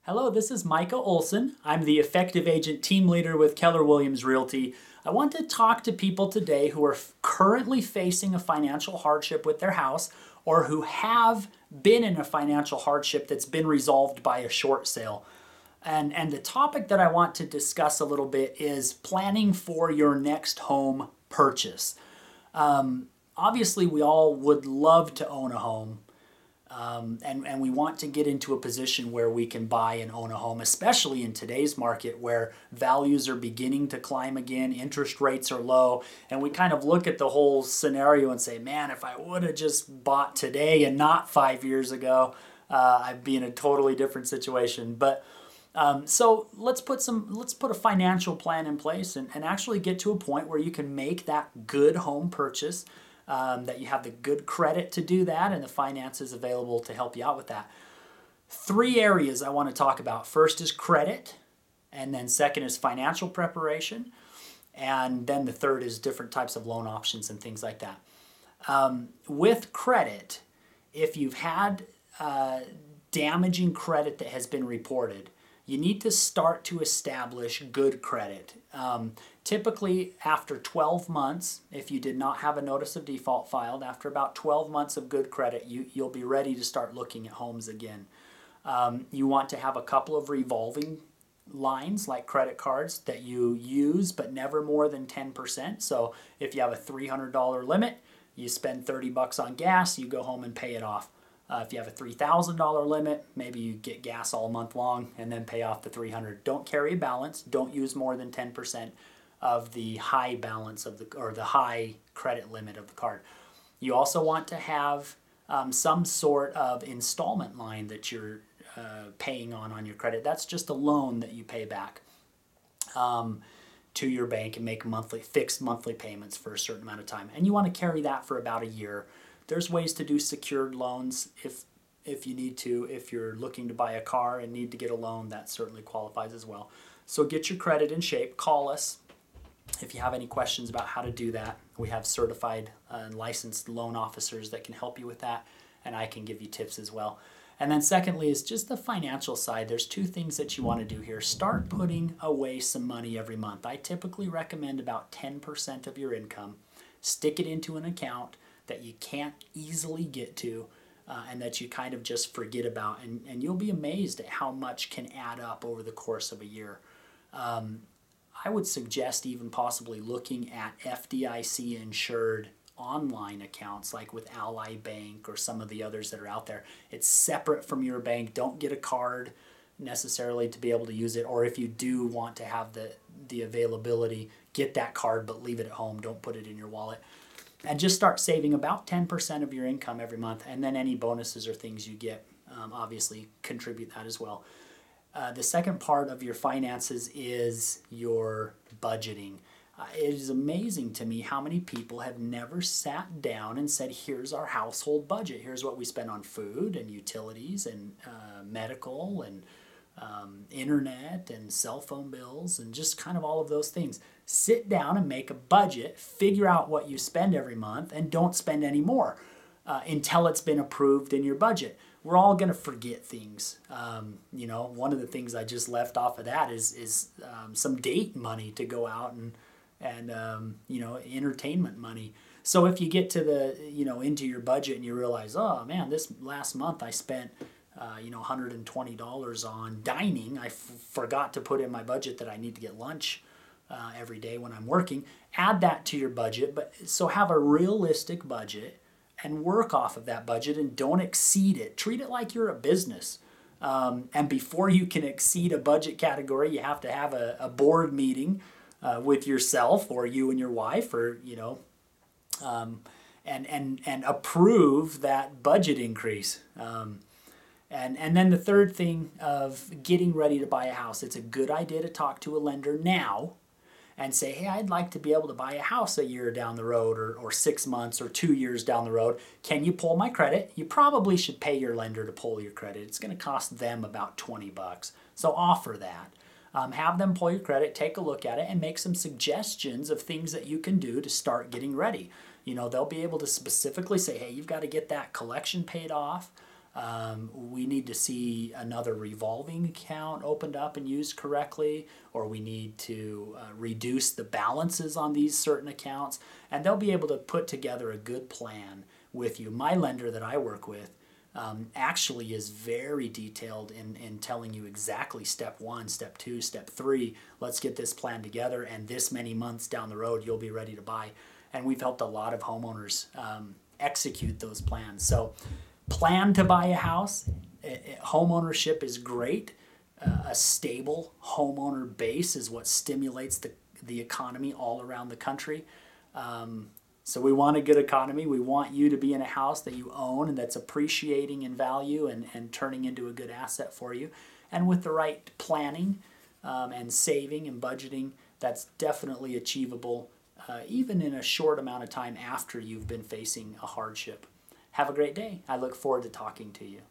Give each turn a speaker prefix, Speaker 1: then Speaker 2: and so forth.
Speaker 1: Hello, this is Micah Olson. I'm the Effective Agent Team Leader with Keller Williams Realty. I want to talk to people today who are currently facing a financial hardship with their house or who have been in a financial hardship that's been resolved by a short sale. And the topic that I want to discuss a little bit is planning for your next home purchase. Obviously, we all would love to own a home. And we want to get into a position where we can buy and own a home, especially in today's market where values are beginning to climb again, interest rates are low, and we kind of look at the whole scenario and say, man, if I would have just bought today and not 5 years ago, I'd be in a totally different situation. But so let's put a financial plan in place and actually get to a point where you can make that good home purchase, that you have the good credit to do that and the finances available to help you out with that. Three areas I want to talk about. First is credit, and then second is financial preparation, and then the third is different types of loan options and things like that. With credit, if you've had damaging credit that has been reported, you need to start to establish good credit. Typically, after 12 months, if you did not have a notice of default filed, after about 12 months of good credit, you'll be ready to start looking at homes again. You want to have a couple of revolving lines like credit cards that you use, but never more than 10%. So if you have a $300 limit, you spend $30 on gas, you go home and pay it off. If you have a $3,000 limit, maybe you get gas all month long and then pay off the $300. Don't carry a balance. Don't use more than 10% of the high balance or the high credit limit of the card. You also want to have some sort of installment line that you're paying on your credit. That's just a loan that you pay back to your bank and make fixed monthly payments for a certain amount of time. And you want to carry that for about a year. There's ways to do secured loans if you need to. If you're looking to buy a car and need to get a loan, that certainly qualifies as well. So get your credit in shape. Call us if you have any questions about how to do that. We have certified and licensed loan officers that can help you with that, and I can give you tips as well. And then secondly is just the financial side. There's two things that you want to do here. Start putting away some money every month. I typically recommend about 10% of your income. Stick it into an account that you can't easily get to, and that you kind of just forget about. And you'll be amazed at how much can add up over the course of a year. I would suggest even possibly looking at FDIC insured online accounts like with Ally Bank or some of the others that are out there. It's separate from your bank. Don't get a card necessarily to be able to use it, or if you do want to have the availability, get that card but leave it at home. Don't put it in your wallet. And just start saving about 10% of your income every month, and then any bonuses or things you get, obviously contribute that as well. The second part of your finances is your budgeting. It is amazing to me how many people have never sat down and said, here's our household budget. Here's what we spend on food and utilities and medical and internet and cell phone bills and just kind of all of those things. Sit down and make a budget, figure out what you spend every month, and don't spend any more until it's been approved in your budget. We're all going to forget things. One of the things I just left off of that is some date money to go out and entertainment money. So if you get to into your budget and you realize, oh man, this last month I spent $120 on dining. I forgot to put in my budget that I need to get lunch every day when I'm working. Add that to your budget, so have a realistic budget and work off of that budget and don't exceed it. Treat it like you're a business. And before you can exceed a budget category, you have to have a board meeting with yourself or you and your wife, or and approve that budget increase. And then the third thing of getting ready to buy a house, it's a good idea to talk to a lender now and say, hey, I'd like to be able to buy a house a year down the road or 6 months or 2 years down the road. Can you pull my credit? You probably should pay your lender to pull your credit. It's going to cost them about $20. So offer that. Have them pull your credit, take a look at it, and make some suggestions of things that you can do to start getting ready. They'll be able to specifically say, hey, you've got to get that collection paid off. We need to see another revolving account opened up and used correctly, or we need to reduce the balances on these certain accounts, and they'll be able to put together a good plan with you. My lender that I work with actually is very detailed in telling you exactly step one, step two, step three. Let's get this plan together, and this many months down the road, you'll be ready to buy. And we've helped a lot of homeowners execute those plans. So plan to buy a house. Home ownership is great. A stable homeowner base is what stimulates the economy all around the country. So we want a good economy. We want you to be in a house that you own and that's appreciating in value and turning into a good asset for you. And with the right planning and saving and budgeting, that's definitely achievable even in a short amount of time after you've been facing a hardship. Have a great day. I look forward to talking to you.